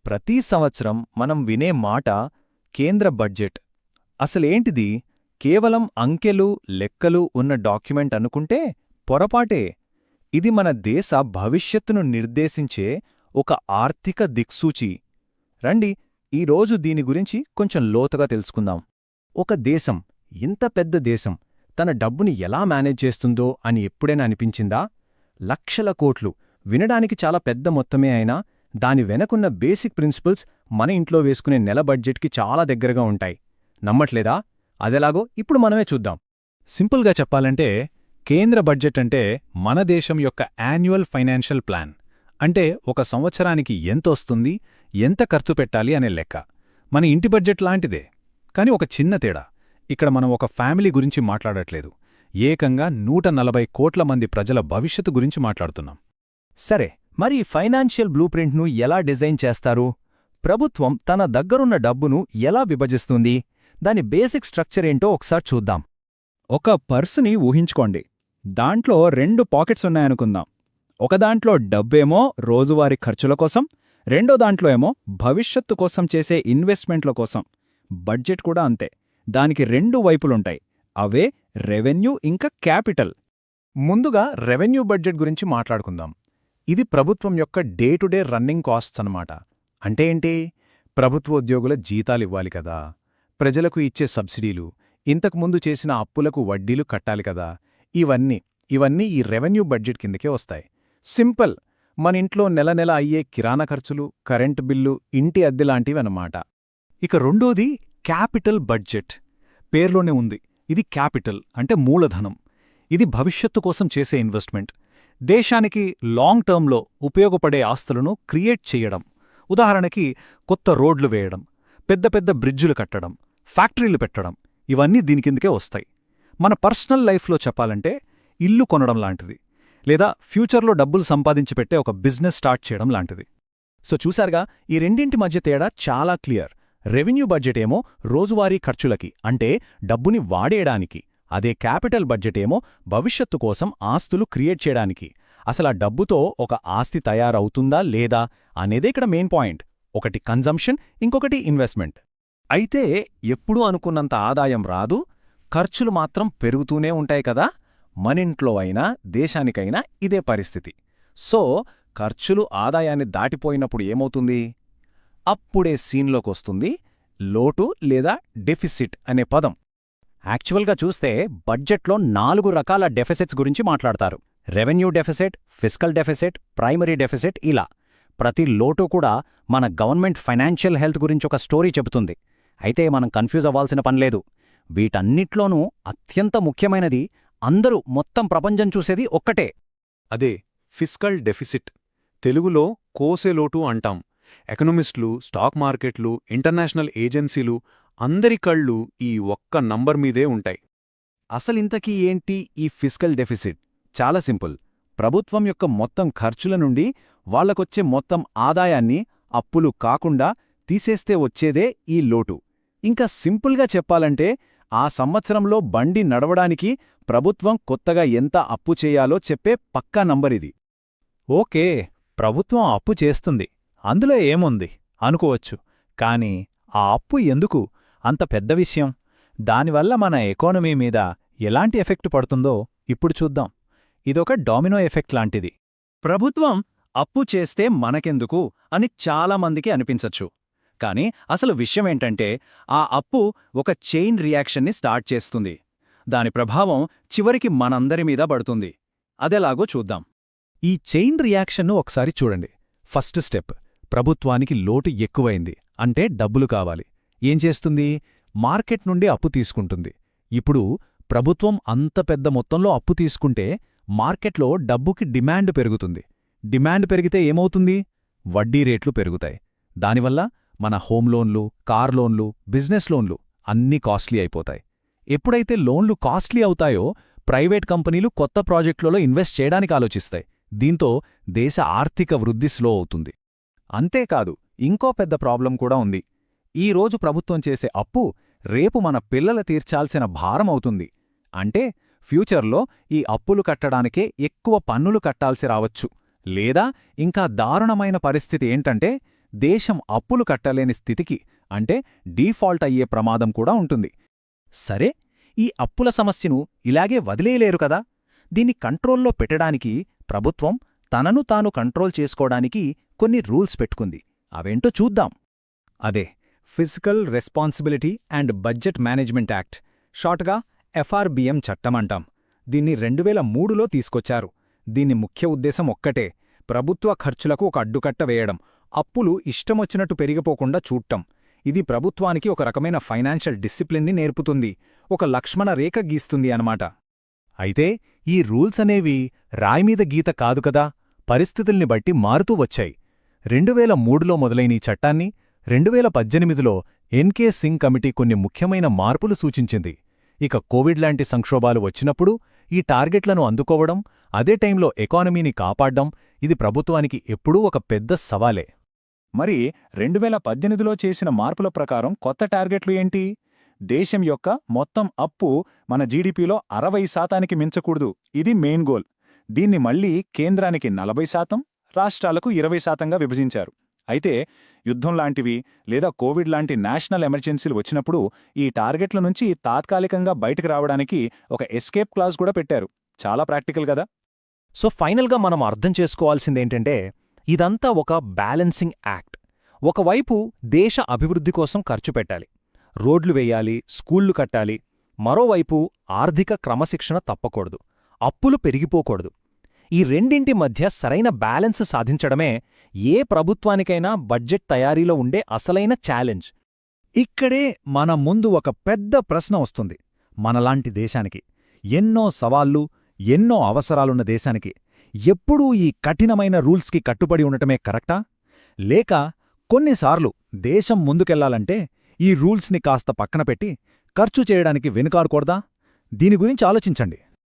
ప్రతి సంవత్సరం మనం వినే మాట కేంద్ర బడ్జెట్. అసలేంటిది? కేవలం అంకెలు లెక్కలు ఉన్న డాక్యుమెంట్ అనుకుంటే పొరపాటే. ఇది మన దేశ భవిష్యత్తును నిర్దేశించే ఒక ఆర్థిక దిక్సూచి. రండి, ఈరోజు దీని గురించి కొంచెం లోతుగా తెలుసుకుందాం. ఒక దేశం, ఇంత పెద్ద దేశం, తన డబ్బుని ఎలా మేనేజ్ చేస్తుందో అని ఎప్పుడైనా అనిపించిందా? లక్షల కోట్లు వినడానికి చాలా పెద్ద మొత్తమే అయినా దాని వెనకున్న బేసిక్ ప్రిన్సిపల్స్ మన ఇంట్లో వేసుకునే నెల బడ్జెట్కి చాలా దగ్గరగా ఉంటాయి. నమ్మట్లేదా? అదెలాగో ఇప్పుడు మనమే చూద్దాం. సింపుల్గా చెప్పాలంటే కేంద్ర బడ్జెట్ అంటే మన దేశం యొక్క యాన్యువల్ ఫైనాన్షియల్ ప్లాన్. అంటే ఒక సంవత్సరానికి ఎంతొస్తుంది, ఎంత ఖర్చు పెట్టాలి అనే లెక్క. మన ఇంటి బడ్జెట్ లాంటిదే. కాని ఒక చిన్న తేడా. ఇక్కడ మనం ఒక ఫ్యామిలీ గురించి మాట్లాడట్లేదు. ఏకంగా 140 కోట్ల మంది ప్రజల భవిష్యత్తు గురించి మాట్లాడుతున్నాం. సరే, మరి ఈ ఫైనాన్షియల్ బ్లూప్రింట్ను ఎలా డిజైన్ చేస్తారు? ప్రభుత్వం తన దగ్గరున్న డబ్బును ఎలా విభజిస్తుంది? దాని బేసిక్ స్ట్రక్చర్ ఏంటో ఒకసారి చూద్దాం. ఒక పర్సుని ఊహించుకోండి. దాంట్లో 2 పాకెట్స్ ఉన్నాయనుకుందాం. ఒకదాంట్లో డబ్బేమో రోజువారీ ఖర్చుల కోసం, రెండో దాంట్లో ఏమో భవిష్యత్తు కోసం చేసే ఇన్వెస్ట్మెంట్ల కోసం. బడ్జెట్ కూడా అంతే. దానికి 2 వైపులుంటాయి. అవే రెవెన్యూ ఇంకా క్యాపిటల్. ముందుగా రెవెన్యూ బడ్జెట్ గురించి మాట్లాడుకుందాం. ఇది ప్రభుత్వం యొక్క day to day running costs అన్నమాట. అంటే ఏంటి? ప్రభుత్వోద్యోగుల జీతాలివ్వాలి కదా, ప్రజలకు ఇచ్చే సబ్సిడీలు, ఇంతకుముందు చేసిన అప్పులకు వడ్డీలు కట్టాలి కదా. ఇవన్నీ ఈ రెవెన్యూ బడ్జెట్ కిందకే వస్తాయి. సింపుల్, మన ఇంట్లో నెల నెల అయ్యే కిరాణా ఖర్చులు, కరెంటు బిల్లు, ఇంటి అద్దెలాంటివన్నమాట. ఇక రెండోది క్యాపిటల్ బడ్జెట్. పేర్లోనే ఉంది. ఇది క్యాపిటల్ అంటే మూలధనం. ఇది భవిష్యత్తు కోసం చేసే ఇన్వెస్ట్మెంట్. దేశానికి లాంగ్ టర్మ్లో ఉపయోగపడే ఆస్తులను క్రియేట్ చెయ్యడం. ఉదాహరణకి కొత్త రోడ్లు వేయడం, పెద్ద పెద్ద బ్రిడ్జులు కట్టడం, ఫ్యాక్టరీలు పెట్టడం. ఇవన్నీ దీనికిందకే వస్తాయి. మన పర్సనల్ లైఫ్లో చెప్పాలంటే ఇల్లు కొనడం లాంటిది, లేదా ఫ్యూచర్లో డబ్బులు సంపాదించి పెట్టే ఒక బిజినెస్ స్టార్ట్ చేయడం లాంటిది. సో చూశారుగా, ఈ రెండింటి మధ్య తేడా చాలా క్లియర్. రెవెన్యూ బడ్జెట్ ఏమో రోజువారీ ఖర్చులకి, అంటే డబ్బుని వాడేయడానికి. అదే క్యాపిటల్ బడ్జెట్ ఏమో భవిష్యత్తు కోసం ఆస్తులు క్రియేట్ చేయడానికి. అసలా డబ్బుతో ఒక ఆస్తి తయారవుతుందా లేదా అనేదే ఇక్కడ మెయిన్ పాయింట్. ఒకటి కన్జంప్షన్, ఇంకొకటి ఇన్వెస్ట్మెంట్. అయితే ఎప్పుడూ అనుకున్నంత ఆదాయం రాదు, ఖర్చులు మాత్రం పెరుగుతూనే ఉంటాయి కదా. మనింట్లో అయినా దేశానికైనా ఇదే పరిస్థితి. సో ఖర్చులు ఆదాయాన్ని దాటిపోయినప్పుడు ఏమవుతుంది? అప్పుడే సీన్లోకొస్తుంది లోటు లేదా డెఫిసిట్ అనే పదం. యాక్చువల్గా చూస్తే బడ్జెట్లో 4 రకాల డెఫిసిట్స్ గురించి మాట్లాడతారు. Revenue deficit, fiscal deficit, primary deficit, ఇలా. ప్రతి లోటు కూడా మన గవర్నమెంట్ ఫైనాన్షియల్ హెల్త్ గురించి ఒక స్టోరీ చెబుతుంది. అయితే మనం కన్ఫ్యూజ్ అవ్వాల్సిన పనిలేదు. వీటన్నిట్లోనూ అత్యంత ముఖ్యమైనది, అందరూ మొత్తం ప్రపంచం చూసేది ఒక్కటే. అదే ఫిస్కల్ డెఫిసిట్. తెలుగులో కోసేలోటు అంటాం. ఎకనమిస్టులు, స్టాక్ మార్కెట్లు, ఇంటర్నేషనల్ ఏజెన్సీలు అందరి కళ్ళు ఈ ఒక్క నంబర్ మీదే ఉంటాయి. అసలింతకీ ఏంటి ఈ ఫిస్కల్ డెఫిసిట్? చాలా సింపుల్. ప్రభుత్వం యొక్క మొత్తం ఖర్చుల నుండి వాళ్లకొచ్చే మొత్తం ఆదాయాన్ని అప్పులు కాకుండా తీసేస్తే వచ్చేదే ఈ లోటు. ఇంకా సింపుల్గా చెప్పాలంటే ఆ సంవత్సరంలో బండి నడవడానికి ప్రభుత్వం కొత్తగా ఎంత అప్పు చేయాలో చెప్పే పక్కా నంబరిది. ఓకే, ప్రభుత్వం అప్పు చేస్తుంది, అందులో ఏముంది అనుకోవచ్చు. కాని ఆ అప్పు ఎందుకు అంత పెద్ద విషయం? దానివల్ల మన ఎకానమీ మీద ఎలాంటి ఎఫెక్ట్ పడుతుందో ఇప్పుడు చూద్దాం. ఇదొక డామినో ఎఫెక్ట్ లాంటిది. ప్రభుత్వం అప్పు చేస్తే మనకెందుకు అని చాలామందికి అనిపించచ్చు. కానీ అసలు విషయమేంటంటే, ఆ అప్పు ఒక చైన్ రియాక్షన్ని స్టార్ట్ చేస్తుంది. దాని ప్రభావం చివరికి మనందరి మీద పడుతుంది. అదెలాగో చూద్దాం. ఈ చైన్ రియాక్షన్ను ఒకసారి చూడండి. ఫస్ట్ స్టెప్, ప్రభుత్వానికి లోటు ఎక్కువైంది, అంటే డబ్బులు కావాలి. ఏం చేస్తుంది? మార్కెట్ నుండి అప్పు తీసుకుంటుంది. ఇప్పుడు ప్రభుత్వం అంత పెద్ద మొత్తంలో అప్పు తీసుకుంటే మార్కెట్లో డబ్బుకి డిమాండ్ పెరుగుతుంది. డిమాండ్ పెరిగితే ఏమవుతుంది? వడ్డీ రేట్లు పెరుగుతాయి. దానివల్ల మన హోమ్ లోన్లు, కార్ లోన్లు, బిజినెస్ లోన్లు అన్నీ కాస్ట్లీ అయిపోతాయి. ఎప్పుడైతే లోన్లు కాస్ట్లీ అవుతాయో ప్రైవేట్ కంపెనీలు కొత్త ప్రాజెక్టులలో ఇన్వెస్ట్ చేయడానికి ఆలోచిస్తాయి. దీంతో దేశ ఆర్థిక వృద్ధి స్లో అవుతుంది. అంతేకాదు, ఇంకో పెద్ద ప్రాబ్లం కూడా ఉంది. ఈరోజు ప్రభుత్వం చేసే అప్పు రేపు మన పిల్లల తీర్చాల్సిన భారం అవుతుంది. అంటే ఫ్యూచర్లో ఈ అప్పులు కట్టడానికే ఎక్కువ పన్నులు కట్టాల్సి రావచ్చు. లేదా ఇంకా దారుణమైన పరిస్థితి ఏంటంటే, దేశం అప్పులు కట్టలేని స్థితికి అంటే డీఫాల్ట్ అయ్యే ప్రమాదం కూడా ఉంటుంది. సరే, ఈ అప్పుల సమస్యను ఇలాగే వదిలేయలేరు కదా. దీన్ని కంట్రోల్లో పెట్టడానికి ప్రభుత్వం తనను తాను కంట్రోల్ చేసుకోవడానికి కొన్ని రూల్స్ పెట్టుకుంది. అవేంటో చూద్దాం. అదే fiscal responsibility and budget management act, షార్ట్గా ఎఫ్ఆర్బిఎం చట్టమంటాం. దీన్ని 2003లో తీసుకొచ్చారు. దీని ముఖ్య ఉద్దేశం ఒక్కటే, ప్రభుత్వ ఖర్చులకు ఒక అడ్డుకట్ట వేయడం, అప్పులు ఇష్టమొచ్చినట్టు పెరిగిపోకుండా చూడటం. ఇది ప్రభుత్వానికి ఒక రకమైన ఫైనాన్షియల్ డిసిప్లిన్ని నేర్పుతుంది, ఒక లక్ష్మణ రేఖ గీస్తుంది అన్నమాట. అయితే ఈ రూల్స్ అనేవి రాయిమీద గీత కాదు కదా, పరిస్థితుల్ని బట్టి మారుతూ వచ్చాయి. 2003లో మొదలైన ఈ చట్టాన్ని 2018లో ఎన్కే సింగ్ కమిటీ కొన్ని ముఖ్యమైన మార్పులు సూచించింది. ఇక కోవిడ్ లాంటి సంక్షోభాలు వచ్చినప్పుడు ఈ టార్గెట్లను అందుకోవడం, అదే టైంలో ఎకానమీని కాపాడ్డం, ఇది ప్రభుత్వానికి ఎప్పుడూ ఒక పెద్ద సవాలే. మరి 2018లో చేసిన మార్పుల ప్రకారం కొత్త టార్గెట్లు ఏంటి? దేశం యొక్క మొత్తం అప్పు మన జీడీపీలో 60% మించకూడదు. ఇది మెయిన్ గోల్. దీన్ని మళ్లీ కేంద్రానికి 40%, రాష్ట్రాలకు 20%గా విభజించారు. అయితే యుద్ధం లాంటివి లేదా కోవిడ్ లాంటి నేషనల్ ఎమర్జెన్సీలు వచ్చినప్పుడు ఈ టార్గెట్ల నుంచి తాత్కాలికంగా బయటకు రావడానికి ఒక ఎస్కేప్ క్లాజ్ కూడా పెట్టారు. చాలా ప్రాక్టికల్ కదా. సో ఫైనల్గా మనం అర్థం చేసుకోవాల్సిందేంటంటే, ఇదంతా ఒక బ్యాలెన్సింగ్ యాక్ట్. ఒకవైపు దేశ అభివృద్ధి కోసం ఖర్చు పెట్టాలి, రోడ్లు వేయాలి, స్కూళ్లు కట్టాలి. మరోవైపు ఆర్థిక క్రమశిక్షణ తప్పకూడదు, అప్పులు పెరిగిపోకూడదు. ఈ రెండింటి మధ్య సరైన బ్యాలెన్స్ సాధించడమే ఏ ప్రభుత్వానికైనా బడ్జెట్ తయారీలో ఉండే అసలైన ఛాలెంజ్. ఇక్కడే మన ముందు ఒక పెద్ద ప్రశ్న వస్తుంది. మనలాంటి దేశానికి, ఎన్నో సవాళ్లు, ఎన్నో అవసరాలున్న దేశానికి ఎప్పుడూ ఈ కఠినమైన రూల్స్కి కట్టుబడి ఉండటమే కరెక్టా? లేక కొన్నిసార్లు దేశం ముందుకెళ్లాలంటే ఈ రూల్స్ని కాస్త పక్కన పెట్టి ఖర్చు చేయడానికి వెనుకాడకూడదా? దీని గురించి ఆలోచించండి.